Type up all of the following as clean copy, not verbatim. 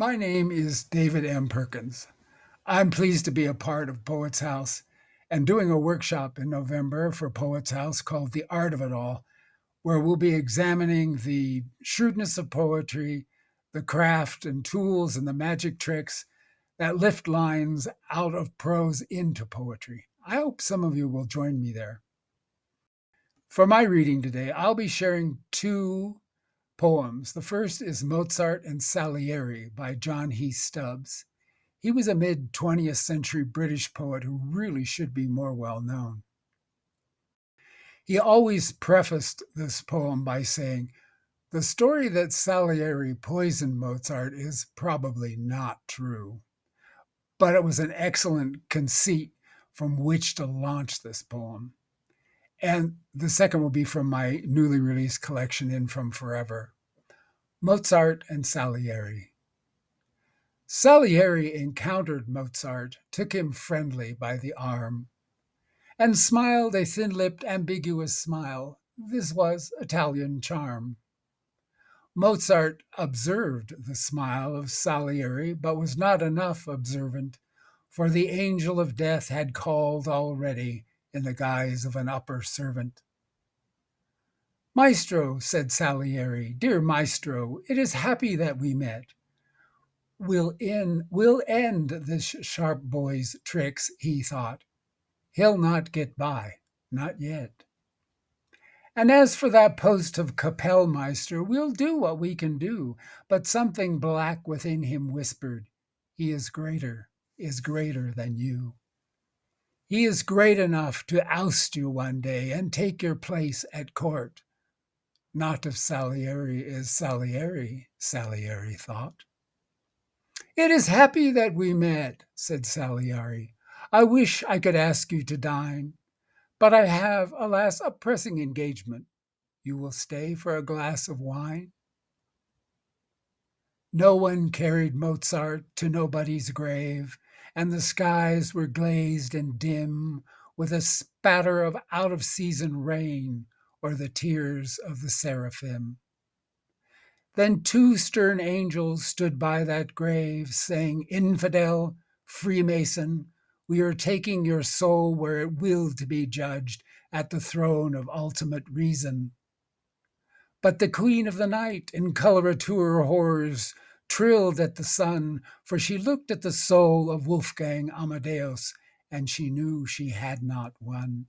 My name is David M. Perkins. I'm pleased to be a part of Poets House and doing a workshop in November for Poets House called The Art of It All, where we'll be examining the shrewdness of poetry, the craft and tools and the magic tricks that lift lines out of prose into poetry. I hope some of you will join me there. For my reading today, I'll be sharing two poems. The first is Mozart and Salieri by John Heath-Stubbs. He was a mid 20th century British poet who really should be more well known. He always prefaced this poem by saying, "The story that Salieri poisoned Mozart is probably not true," but it was an excellent conceit from which to launch this poem. And the second will be from my newly released collection, In From Forever. Mozart and Salieri. Salieri encountered Mozart, took him friendly by the arm, and smiled a thin-lipped, ambiguous smile. This was Italian charm. Mozart observed the smile of Salieri, but was not enough observant, for the angel of death had called already in the guise of an upper servant. "Maestro," said Salieri, "dear maestro, it is happy that we met. We'll end this sharp boy's tricks," he thought. "He'll not get by, not yet. And as for that post of Kapellmeister, we'll do what we can do." But something black within him whispered, "He is greater than you. He is great enough to oust you one day and take your place at court." Not if Salieri is Salieri, Salieri thought. "It is happy that we met," said Salieri. "I wish I could ask you to dine, but I have, alas, a pressing engagement. You will stay for a glass of wine?" No one carried Mozart to nobody's grave, and the skies were glazed and dim with a spatter of out-of-season rain or the tears of the seraphim. Then two stern angels stood by that grave, saying, "Infidel, Freemason, we are taking your soul where it will to be judged at the throne of ultimate reason." But the queen of the night in coloratura horrors trilled at the sun, for she looked at the soul of Wolfgang Amadeus, and she knew she had not won.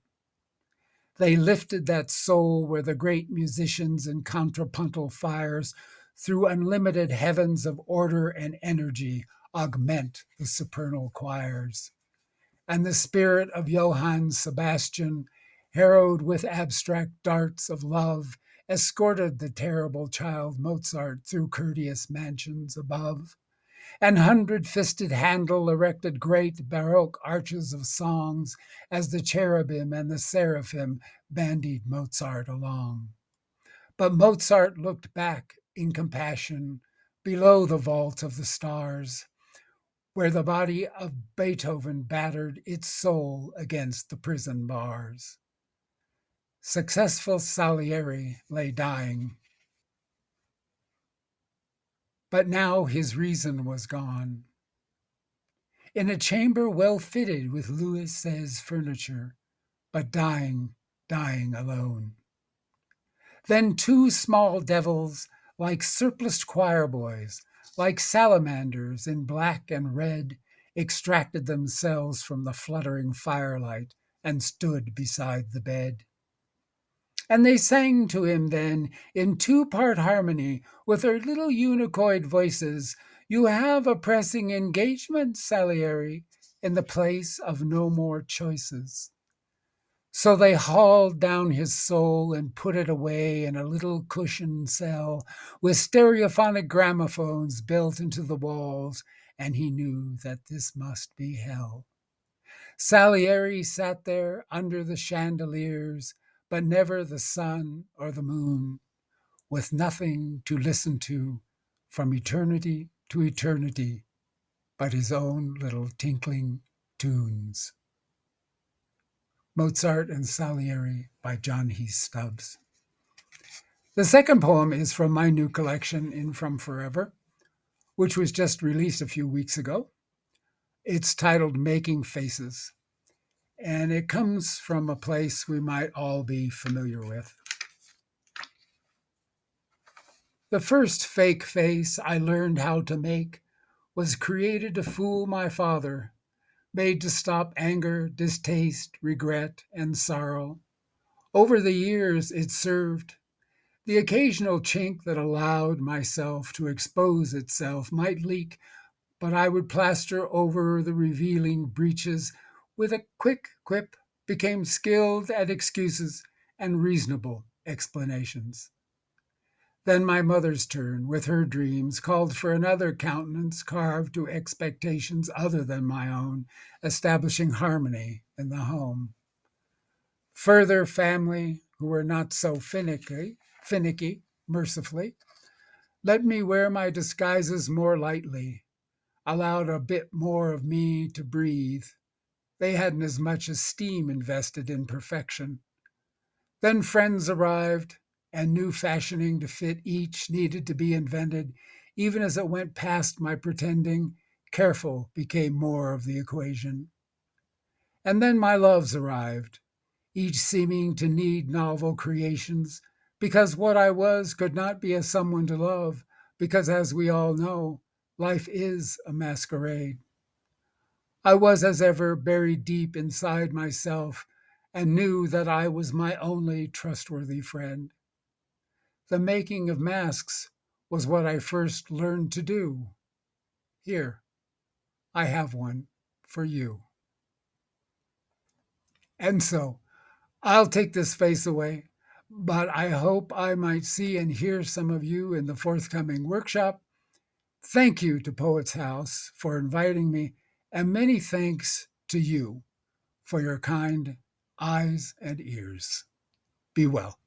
They lifted that soul where the great musicians in contrapuntal fires, through unlimited heavens of order and energy, augment the supernal choirs. And the spirit of Johann Sebastian, harrowed with abstract darts of love, escorted the terrible child Mozart through courteous mansions above. And hundred-fisted Handel erected great Baroque arches of songs as the cherubim and the seraphim bandied Mozart along. But Mozart looked back in compassion below the vault of the stars, where the body of Beethoven battered its soul against the prison bars. Successful Salieri lay dying, but now his reason was gone. In a chamber well fitted with Louis XVI furniture, but dying alone. Then two small devils, like surpliced choir boys, like salamanders in black and red, extracted themselves from the fluttering firelight and stood beside the bed. And they sang to him then, in two-part harmony, with their little unicoid voices, "You have a pressing engagement, Salieri, in the place of no more choices." So they hauled down his soul and put it away in a little cushioned cell with stereophonic gramophones built into the walls, and he knew that this must be hell. Salieri sat there under the chandeliers, but never the sun or the moon, with nothing to listen to from eternity to eternity but his own little tinkling tunes. Mozart and Salieri by John Heath-Stubbs. The second poem is from my new collection, In From Forever. which was just released a few weeks ago. It's titled Making Faces, and it comes from a place we might all be familiar with. The first fake face I learned how to make was created to fool my father, made to stop anger, distaste, regret, and sorrow. Over the years, it served. The occasional chink that allowed myself to expose itself might leak, but I would plaster over the revealing breaches with a quick quip, became skilled at excuses and reasonable explanations. Then my mother's turn, with her dreams, called for another countenance carved to expectations other than my own, establishing harmony in the home. Further family, who were not so finicky, mercifully, let me wear my disguises more lightly, allowed a bit more of me to breathe. They hadn't as much esteem invested in perfection. Then friends arrived, and new fashioning to fit each needed to be invented. Even as it went past my pretending, careful became more of the equation. And then my loves arrived, each seeming to need novel creations, because what I was could not be a someone to love, because as we all know, life is a masquerade. I was, as ever, buried deep inside myself and knew that I was my only trustworthy friend. The making of masks was what I first learned to do. Here, I have one for you. And so, I'll take this face away, but I hope I might see and hear some of you in the forthcoming workshop. Thank you to Poets House for inviting me, and many thanks to you for your kind eyes and ears. Be well.